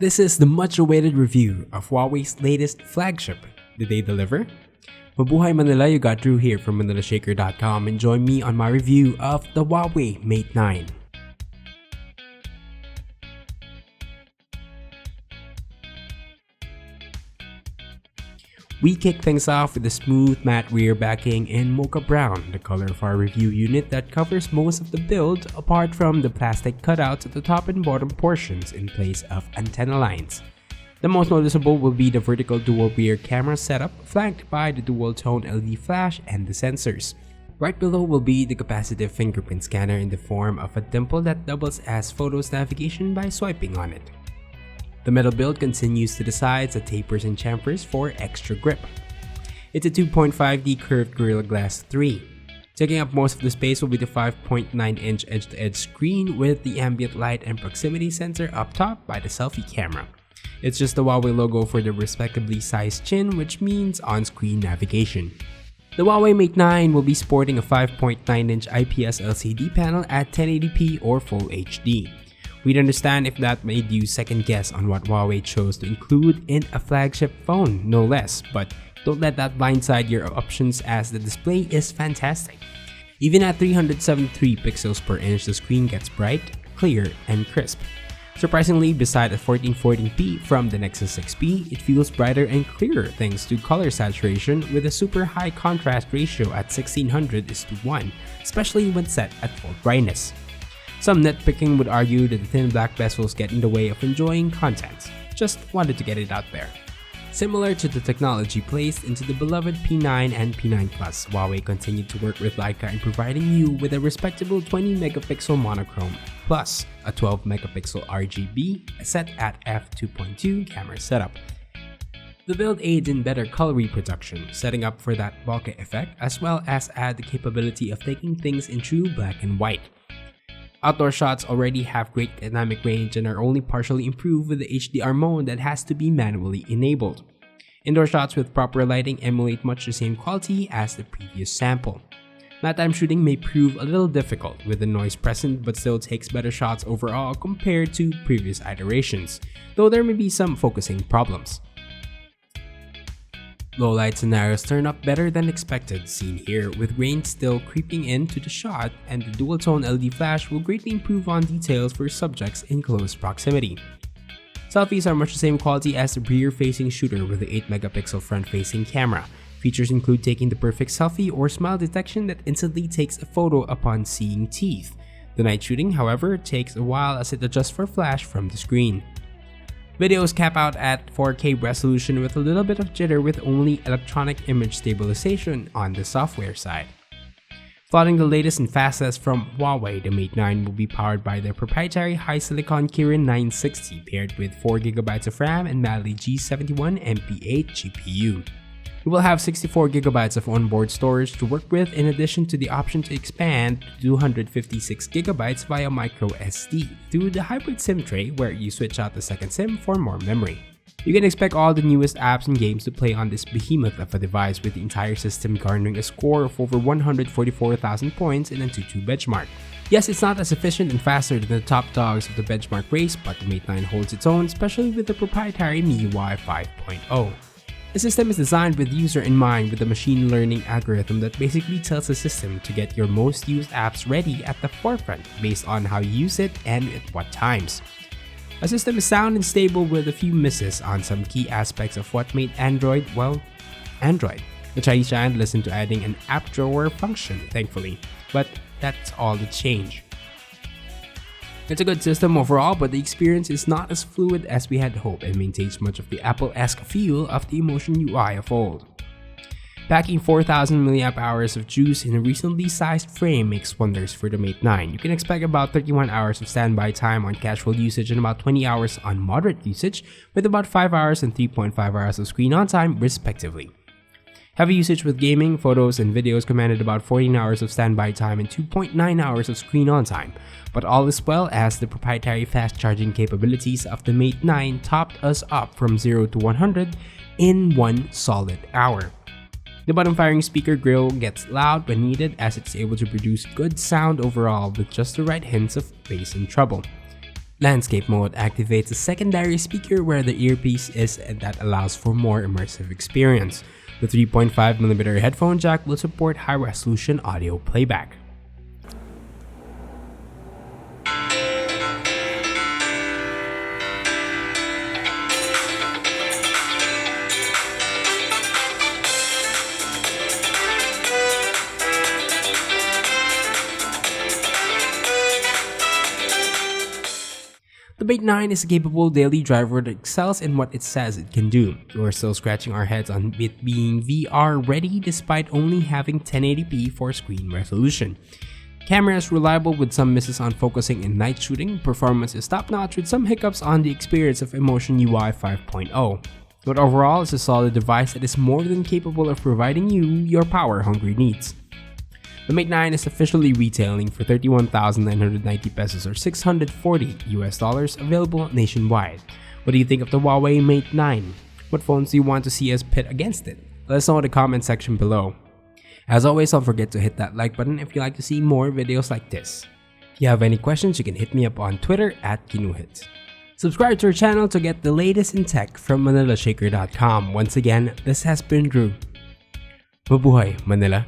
This is the much-awaited review of Huawei's latest flagship. Did they deliver? Mabuhay Manila, you got Drew here from ManilaShaker.com and join me on my review of the Huawei Mate 9. We kick things off with a smooth matte rear backing in mocha brown, the color of our review unit that covers most of the build apart from the plastic cutouts at the top and bottom portions in place of antenna lines. The most noticeable will be the vertical dual rear camera setup flanked by the dual tone LED flash and the sensors. Right below will be the capacitive fingerprint scanner in the form of a dimple that doubles as photos navigation by swiping on it. The metal build continues to the sides that tapers and chamfers for extra grip. It's a 2.5D curved Gorilla Glass 3. Taking up most of the space will be the 5.9-inch edge-to-edge screen with the ambient light and proximity sensor up top by the selfie camera. It's just the Huawei logo for the respectably sized chin, which means on-screen navigation. The Huawei Mate 9 will be sporting a 5.9-inch IPS LCD panel at 1080p or Full HD. We'd understand if that made you second guess on what Huawei chose to include in a flagship phone, no less, but don't let that blindside your options as the display is fantastic. Even at 373 pixels per inch, the screen gets bright, clear, and crisp. Surprisingly, beside a 1440p from the Nexus 6P, it feels brighter and clearer thanks to color saturation with a super high contrast ratio at 1600:1, especially when set at full brightness. Some nitpicking would argue that the thin black bezels get in the way of enjoying content. Just wanted to get it out there. Similar to the technology placed into the beloved P9 and P9 Plus, Huawei continued to work with Leica in providing you with a respectable 20-megapixel monochrome plus a 12-megapixel RGB set at f2.2 camera setup. The build aids in better color reproduction, setting up for that bokeh effect, as well as add the capability of taking things in true black and white. Outdoor shots already have great dynamic range and are only partially improved with the HDR mode that has to be manually enabled. Indoor shots with proper lighting emulate much the same quality as the previous sample. Nighttime shooting may prove a little difficult with the noise present, but still takes better shots overall compared to previous iterations, though there may be some focusing problems. Low light scenarios turn up better than expected, seen here with rain still creeping into the shot, and the dual tone LED flash will greatly improve on details for subjects in close proximity. Selfies are much the same quality as the rear-facing shooter with the 8-megapixel front-facing camera. Features include taking the perfect selfie or smile detection that instantly takes a photo upon seeing teeth. The night shooting, however, takes a while as it adjusts for flash from the screen. Videos cap out at 4K resolution with a little bit of jitter with only electronic image stabilization on the software side. Flaunting the latest and fastest from Huawei, the Mate 9 will be powered by their proprietary high-silicon Kirin 960 paired with 4GB of RAM and Mali G71 MP8 GPU. You will have 64GB of onboard storage to work with in addition to the option to expand to 256GB via microSD through the hybrid SIM tray where you switch out the second SIM for more memory. You can expect all the newest apps and games to play on this behemoth of a device with the entire system garnering a score of over 144,000 points in a Antutu benchmark. Yes, it's not as efficient and faster than the top dogs of the benchmark race, but the Mate 9 holds its own, especially with the proprietary MIUI 5.0. The system is designed with user in mind with a machine learning algorithm that basically tells the system to get your most used apps ready at the forefront based on how you use it and at what times. The system is sound and stable with a few misses on some key aspects of what made Android, Android. The Chinese giant listened to adding an app drawer function, thankfully, but that's all the change. It's a good system overall, but the experience is not as fluid as we had hoped and maintains much of the Apple-esque feel of the Emotion UI of old. Packing 4000 mAh of juice in a reasonably sized frame makes wonders for the Mate 9. You can expect about 31 hours of standby time on casual usage and about 20 hours on moderate usage, with about 5 hours and 3.5 hours of screen on time respectively. Heavy usage with gaming, photos, and videos commanded about 14 hours of standby time and 2.9 hours of screen on time, but all is well as the proprietary fast charging capabilities of the Mate 9 topped us up from 0 to 100 in 1 solid hour. The bottom-firing speaker grille gets loud when needed as it's able to produce good sound overall with just the right hints of bass and treble. Landscape mode activates a secondary speaker where the earpiece is and that allows for more immersive experience. The 3.5mm headphone jack will support high-resolution audio playback. The Mate 9 is a capable daily driver that excels in what it says it can do. We're still scratching our heads on it being VR ready despite only having 1080p for screen resolution. Camera is reliable with some misses on focusing and night shooting. Performance is top notch with some hiccups on the experience of Emotion UI 5.0. But overall, it's a solid device that is more than capable of providing you your power hungry needs. The Mate 9 is officially retailing for 31,990 pesos or $640 available nationwide. What do you think of the Huawei Mate 9? What phones do you want to see us pit against it? Let us know in the comment section below. As always, don't forget to hit that like button if you like to see more videos like this. If you have any questions, you can hit me up on Twitter @Kinuhit. Subscribe to our channel to get the latest in tech from ManilaShaker.com. Once again, this has been Drew. Mabuhay, Manila!